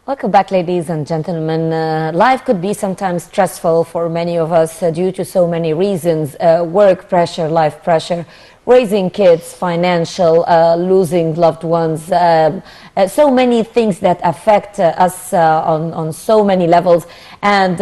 Welcome back, ladies and gentlemen. Life could be sometimes stressful for many of us due to so many reasons. Work pressure, life pressure, raising kids, financial, losing loved ones. So many things that affect us on so many levels. And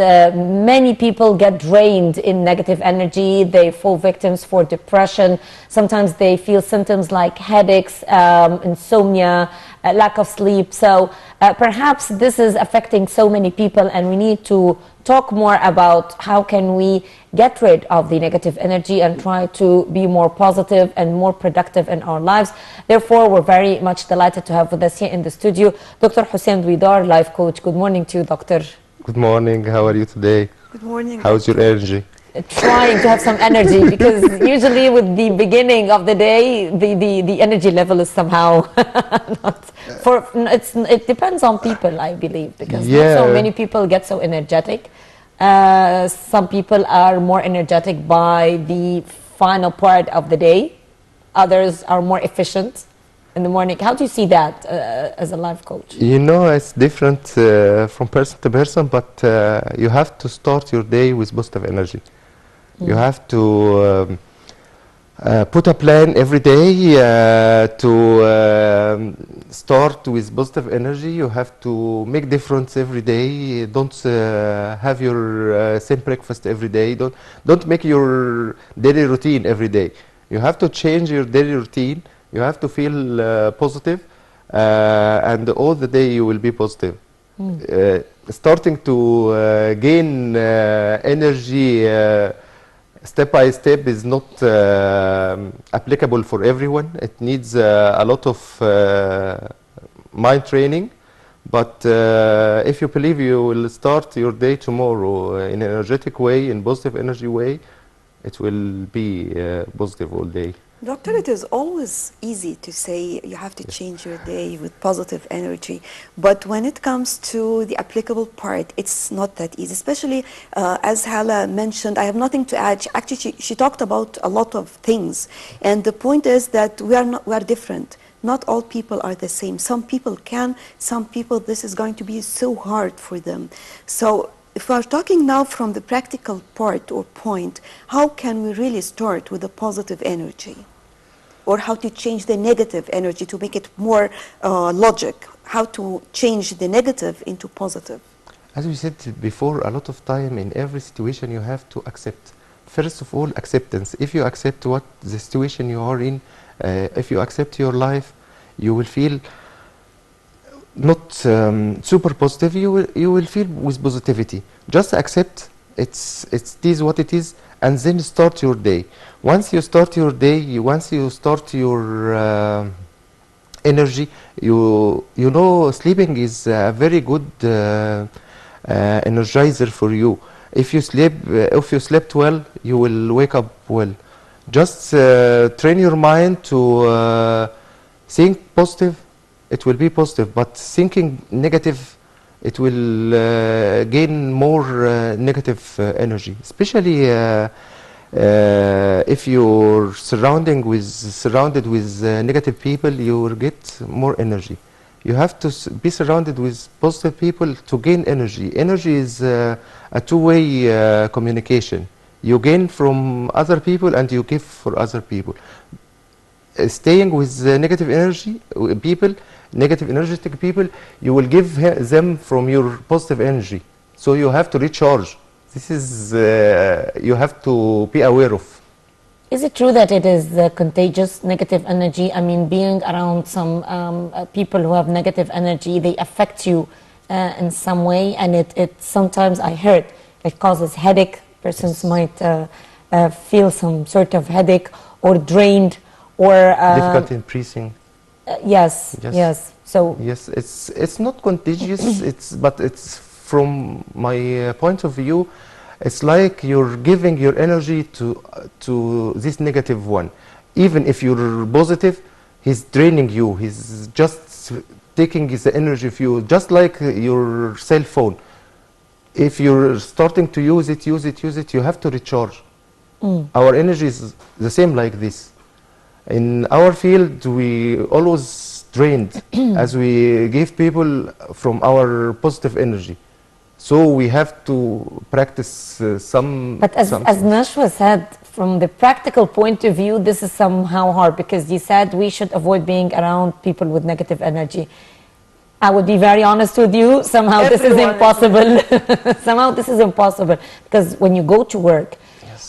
many people get drained in negative energy. They fall victims for depression. Sometimes they feel symptoms like headaches, insomnia, lack of sleep. So perhaps this is affecting so many people, and we need to talk more about how can we get rid of the negative energy and try to be more positive and more productive in our lives. Therefore, we're very much delighted to have with us here in the studio Dr. Hossam Dwidar, life coach. Good morning to you, doctor. Good morning. How are you today? Good morning. How's your energy? Trying to have some energy, because usually with the beginning of the day, the energy level is somehow not for. It depends on people, I believe, because not so many people get so energetic. Some people are more energetic by the final part of the day. Others are more efficient in the morning. How do you see that as a life coach? You know, it's different from person to person, but you have to start your day with positive energy. You have to put a plan every day to start with positive energy. You have to make difference every day. Don't have your same breakfast every day. Don't make your daily routine every day. You have to change your daily routine. You have to feel positive, and all the day you will be positive. Starting to gain energy step by step is not applicable for everyone. It needs a lot of mind training. But if you believe you will start your day tomorrow in an energetic way, in positive energy way, it will be positive all day. Doctor, it is always easy to say you have to change your day with positive energy, but when it comes to the applicable part, it's not that easy, especially as Hala mentioned. I have nothing to add. Actually, she talked about a lot of things, and the point is that we are different. Not all people are the same. Some people can, some people this is going to be so hard for them. So if we are talking now from the practical part or point, how can we really start with a positive energy? Or how to change the negative energy to make it more logic? How to change the negative into positive? As we said before, a lot of time in every situation you have to accept. First of all, acceptance. If you accept what the situation you are in, if you accept your life, you will feel not super positive. You will feel with positivity. Just accept it is what it is, and then start your day. Once you start your day, once you start your energy, you know sleeping is a very good energizer for you. If you slept well, you will wake up well. Just train your mind to think positive. It will be positive, but thinking negative, it will gain more negative energy, especially if you're surrounded with negative people, you will get more energy. You have to be surrounded with positive people to gain energy. Energy is a two-way communication. You gain from other people and you give for other people. Staying with negative energetic people, you will give them from your positive energy. So you have to recharge. This is you have to be aware of. Is it true that it is contagious, negative energy? I mean, being around some people who have negative energy, they affect you in some way, and it sometimes, I heard, it causes headache. Persons might feel some sort of headache or drained or difficulty in breathing. Yes. So yes, it's not contagious. But it's from my point of view, it's like you're giving your energy to this negative one. Even if you're positive, he's draining you. He's just taking his energy of you, just like your cell phone. If you're starting to use it, you have to recharge. Our energy is the same like this. In our field, we always drained as we give people from our positive energy. So we have to practice But as Nashwa said, from the practical point of view, this is somehow hard because you said we should avoid being around people with negative energy. I would be very honest with you, somehow this is impossible. Somehow this is impossible because when you go to work,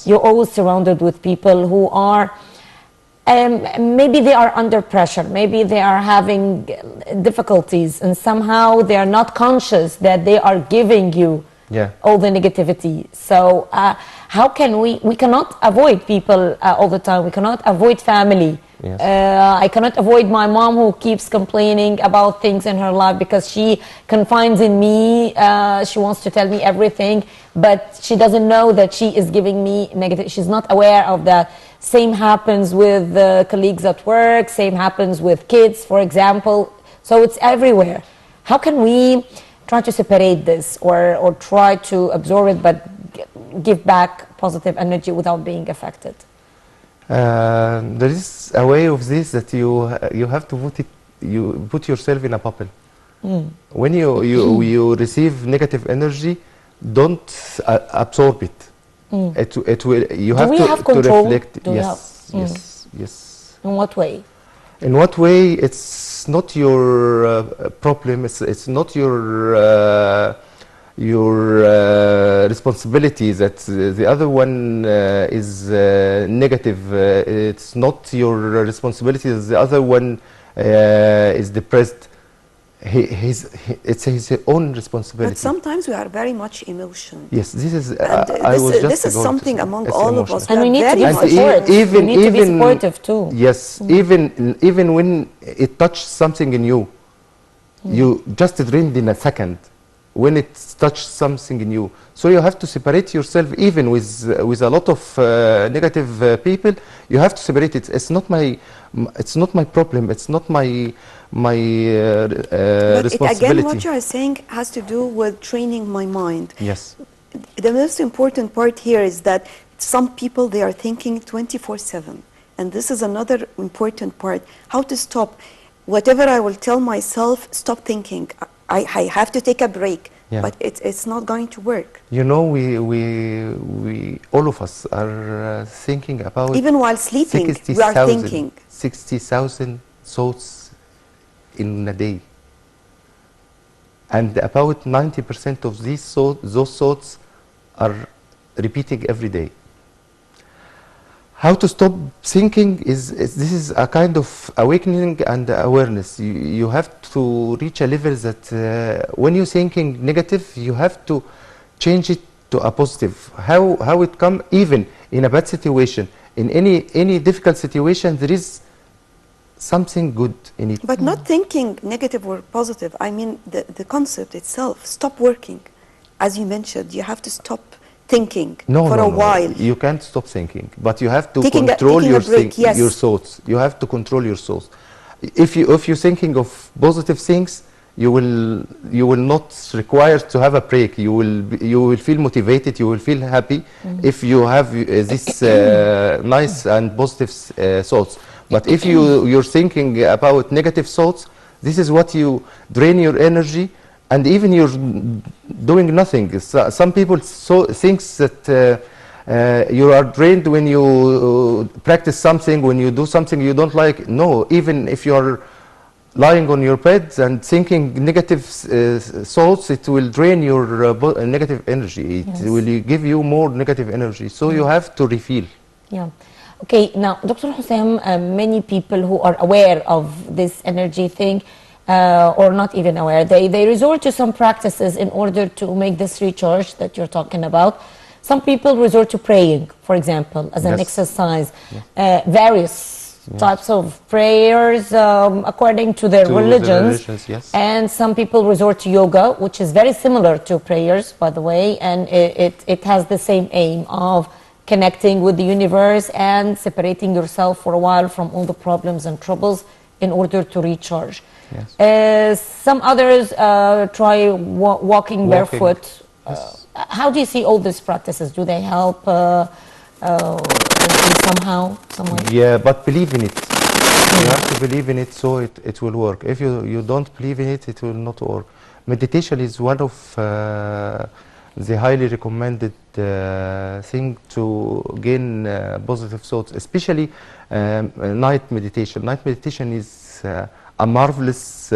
you're always surrounded with people who are, maybe they are under pressure, maybe they are having difficulties, and somehow they are not conscious that they are giving you all the negativity. So how can we cannot avoid people all the time. We cannot avoid family. I cannot avoid my mom who keeps complaining about things in her life because she confides in me. She wants to tell me everything, but she doesn't know that she is giving me negative. She's not aware of that. Same happens with colleagues at work. Same happens with kids, for example. So it's everywhere. How can we try to separate this or try to absorb it but give back positive energy without being affected? There is a way of this that you have to put yourself in a bubble. When you receive negative energy, don't absorb it. It will. You have to reflect. Yes. In what way? In what way? It's not your problem. It's not your responsibility that the other one is negative. It's not your responsibility that the other one is depressed. It's his own responsibility. But sometimes we are very much emotional. Yes, this is. This is something among all of us. And we need to be supportive. We need to be supportive too. Yes, even when it touches something in you, you just drained in a second. When it touches something in you, so you have to separate yourself. Even with a lot of negative people, you have to separate it. It's not my problem. It's not my responsibility. Again, what you are saying has to do with training my mind. Yes. The most important part here is that some people, they are thinking 24/7, and this is another important part. How to stop? Whatever I will tell myself, stop thinking. I have to take a break, but it's not going to work. You know, we all of us are thinking about, even while sleeping, we are thinking 60,000 thoughts in a day, and about 90% of those thoughts are repeating every day. How to stop thinking this is a kind of awakening and awareness. You have to reach a level that when you're thinking negative, you have to change it to a positive. How it come? Even in a bad situation, in any difficult situation, there is something good in it. But not thinking negative or positive. I mean the concept itself. Stop working, as you mentioned. You have to stop thinking for a while. You can't stop thinking, but you have to control your thoughts. You have to control your thoughts. If you're thinking of positive things, you will not require to have a break. You will feel motivated. You will feel happy if you have this nice and positive thoughts. But if you're thinking about negative thoughts, this is what you drain your energy. And even you're doing nothing. Some people think that you are drained when you practice something, when you do something you don't like. No, even if you are lying on your bed and thinking negative thoughts, it will drain your negative energy. It will give you more negative energy. So you have to refill. Yeah. Okay, now, Dr. Hossam, many people who are aware of this energy thing, or not even aware, they resort to some practices in order to make this recharge that you're talking about. Some people resort to praying, for example, as an exercise. Various types of prayers according to their religions. And some people resort to yoga, which is very similar to prayers, by the way, and it has the same aim of connecting with the universe and separating yourself for a while from all the problems and troubles in order to recharge. Some others try walking barefoot. How do you see all these practices? Do they help somehow, some way? Yeah, but believe in it. You have to believe in it, so it will work. If you don't believe in it, it will not work. Meditation is one of the highly recommended thing to gain positive thoughts, especially night meditation. Night meditation is a marvelous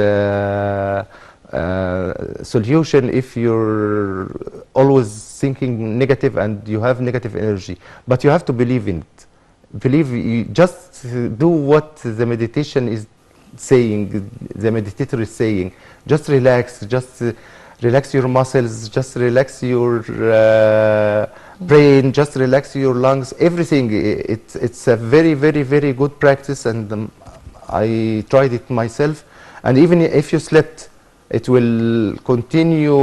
solution if you're always thinking negative and you have negative energy. But you have to believe in it. Believe, you just do what the meditation is saying, the meditator is saying. Just relax, relax your muscles, just relax your brain, just relax your lungs, everything. It's a very, very, very good practice, and I tried it myself. And even if you slept, it will continue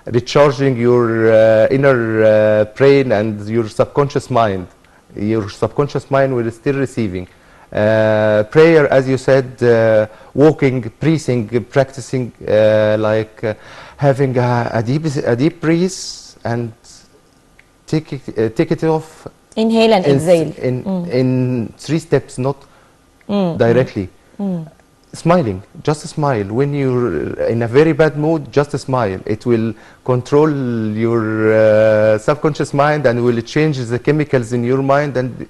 recharging your inner brain and your subconscious mind. Your subconscious mind will still receiving. Prayer, as you said, walking, breathing, practicing having a deep breath and take it off. Inhale and exhale. In 3 steps, not directly. Smiling, just smile. When you're in a very bad mood, just smile. It will control your subconscious mind and will change the chemicals in your mind, and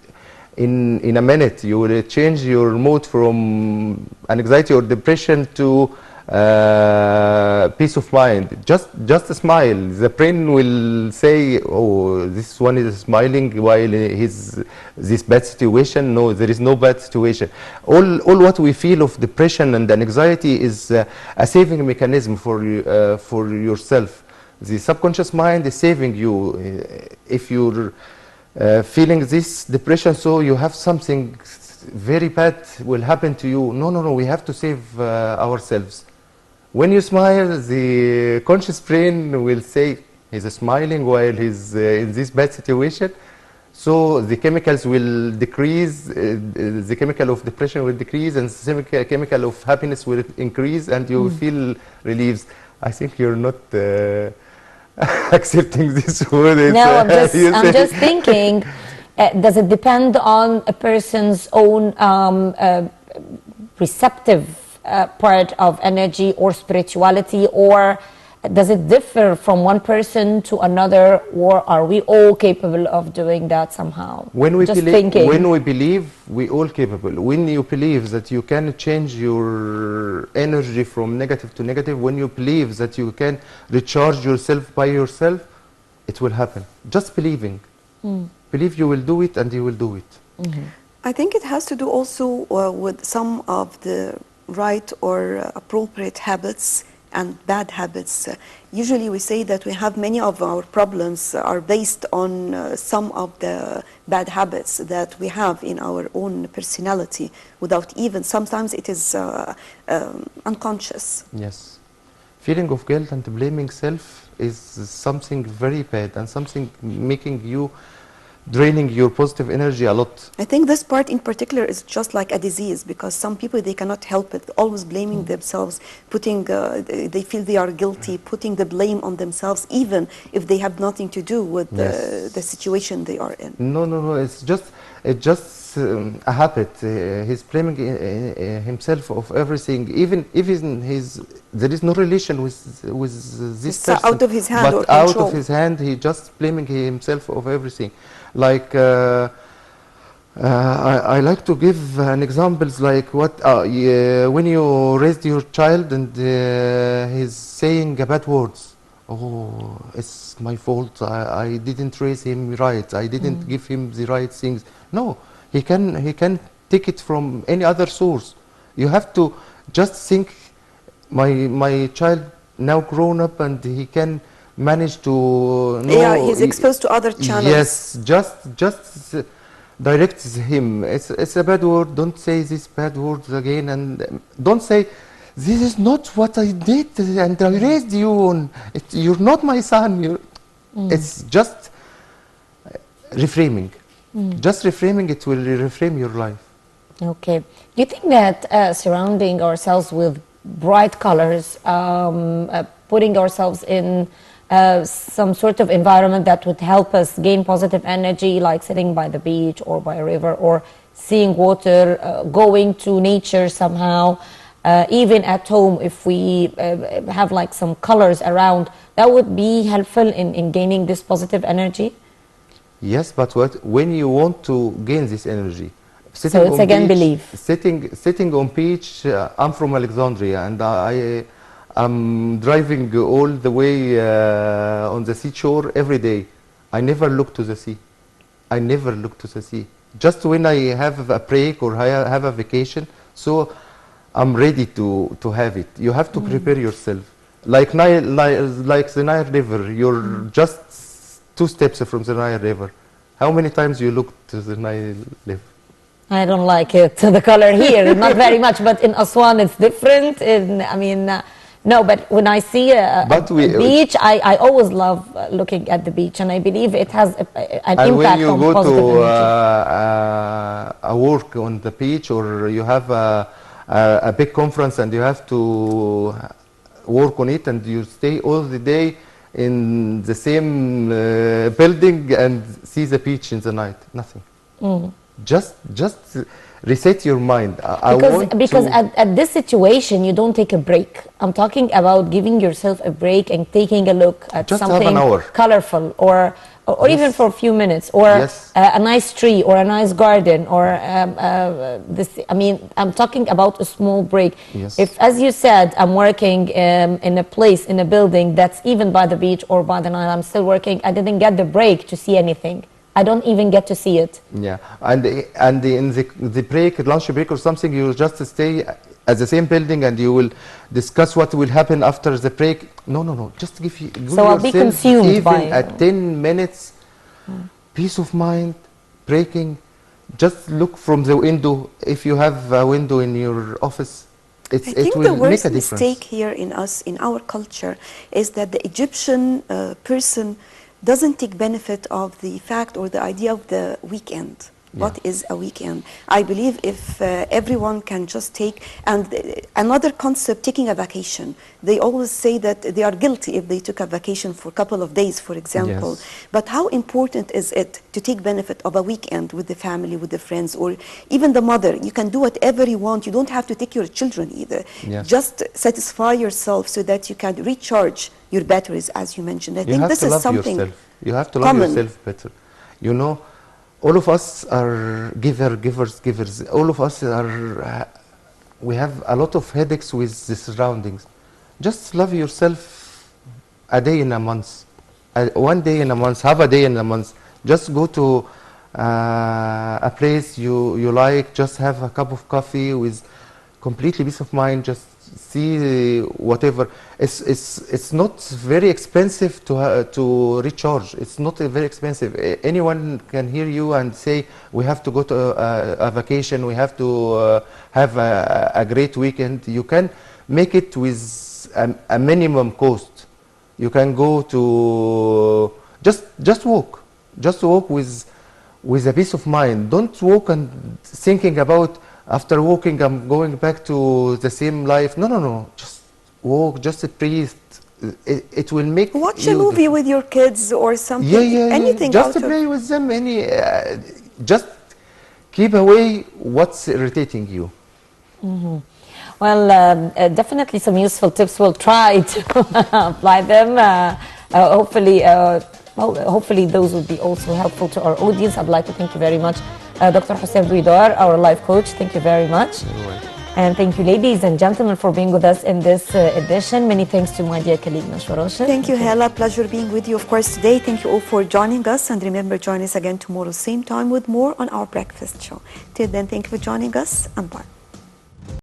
in a minute you will change your mood from anxiety or depression to peace of mind. Just smile. The brain will say, oh, this one is smiling while he's this bad situation. No, there is no bad situation. All what we feel of depression and anxiety is a saving mechanism for yourself. The subconscious mind is saving you. If you're feeling this depression, so you have something very bad will happen to you. No, we have to save ourselves. When you smile, the conscious brain will say he's smiling while he's in this bad situation. So the chemicals will decrease, the chemical of depression will decrease, and the chemical of happiness will increase, and you feel relieved. I think you're not accepting this word. No, I'm just thinking, does it depend on a person's own receptive part of energy or spirituality, or does it differ from one person to another, or are we all capable of doing that somehow? When we believe, we all capable. When you believe that you can change your energy from negative to negative, when you believe that you can recharge yourself by yourself, it will happen. Just believing. Believe you will do it, and you will do it. I think it has to do also with some of the right or appropriate habits and bad habits. Usually we say that we have many of our problems are based on some of the bad habits that we have in our own personality without even, sometimes it is unconscious. Yes. Feeling of guilt and blaming self is something very bad and something making you draining your positive energy a lot. I think this part in particular is just like a disease, because some people, they cannot help it, always blaming themselves, putting, they feel they are guilty, putting the blame on themselves, even if they have nothing to do with the situation they are in. No, it's just a habit. He's blaming himself of everything, even if there is no relation with this It's person. out of his hand, but or out control. of his hand, he just blaming himself of everything. Like I like to give an examples like what when you raised your child and he's saying bad words. Oh, it's my fault. I didn't raise him right. I didn't give him the right things. No, he can take it from any other source. You have to just think, my child now grown up and he can manage to know. Yeah, he's exposed to other channels. Yes, just direct him. It's a bad word. Don't say these bad words again, and don't say, this is not what I did and I raised you on. You're not my son. It's just reframing. Just reframing, it will reframe your life. Okay. Do you think that surrounding ourselves with bright colors, putting ourselves in some sort of environment that would help us gain positive energy, like sitting by the beach or by a river, or seeing water, going to nature somehow, even at home, if we have like some colors around, that would be helpful in gaining this positive energy? Yes, but when you want to gain this energy, So it's again belief. Sitting on beach. I'm from Alexandria, and I'm driving all the way on the seashore every day. I never look to the sea. I never look to the sea. Just when I have a break or I have a vacation, so I'm ready to have it. You have to prepare yourself. Like the Nile River, you're just 2 steps from the Nile River. How many times you look to the Nile River? I don't like it, the color here, not very much, but in Aswan it's different. No, but when I see a beach, I always love looking at the beach, and I believe it has an impact on positive energy. And when you go to a work on the beach, or you have a big conference and you have to work on it, and you stay all the day in the same building and see the beach in the night, nothing. Just reset your mind. Because at this situation, you don't take a break. I'm talking about giving yourself a break and taking a look at just something colorful, or yes. even for a few minutes, or yes. A nice tree, or a nice garden, or this. I mean, I'm talking about a small break. Yes. If, as you said, I'm working in a place, in a building that's even by the beach or by the Nile, I'm still working. I didn't get the break to see anything. I don't even get to see it. Yeah, and in the break, lunch break or something, you will just stay at the same building and you will discuss what will happen after the break. No. Just give so I'll be consumed even by at 10 minutes, peace of mind, breaking. Just look from the window. If you have a window in your office, I think the worst mistake here in our culture, is that the Egyptian person doesn't take benefit of the fact or the idea of the weekend. Yeah. What is a weekend? I believe if everyone can just take, and another concept, taking a vacation. They always say that they are guilty if they took a vacation for a couple of days, for example. Yes. But how important is it to take benefit of a weekend with the family, with the friends, or even the mother? You can do whatever you want. You don't have to take your children either. Yes. Just satisfy yourself so that you can recharge your batteries, as you mentioned. I think this is something yourself. You have to love yourself better. You know, all of us are givers. All of us are, we have a lot of headaches with the surroundings. Just love yourself a day in a month, 1 day in a month, half a day in a month. Just go to a place you like, just have a cup of coffee with completely peace of mind, just see whatever. It's not very expensive to recharge. It's not very expensive. Anyone can hear you and say, we have to go to a vacation, we have to have a great weekend. You can make it with a minimum cost. You can go to just walk with a peace of mind. Don't walk and thinking about, after walking, I'm going back to the same life. No. Just walk, just breathe. It will make watch a movie with your kids or something. Yeah. Anything. Just play with them. Just keep away what's irritating you. Mm-hmm. Well, definitely some useful tips. We'll try to apply them. Hopefully those will be also helpful to our audience. I'd like to thank you very much, Dr. Hossam Dwidar, our life coach. Thank you very much. And thank you, ladies and gentlemen, for being with us in this edition. Many thanks to my dear colleague, Nashwa Rashid. Thank you, Hala. Pleasure being with you, of course, today. Thank you all for joining us. And remember, join us again tomorrow, same time, with more on our breakfast show. Till then, thank you for joining us, and bye.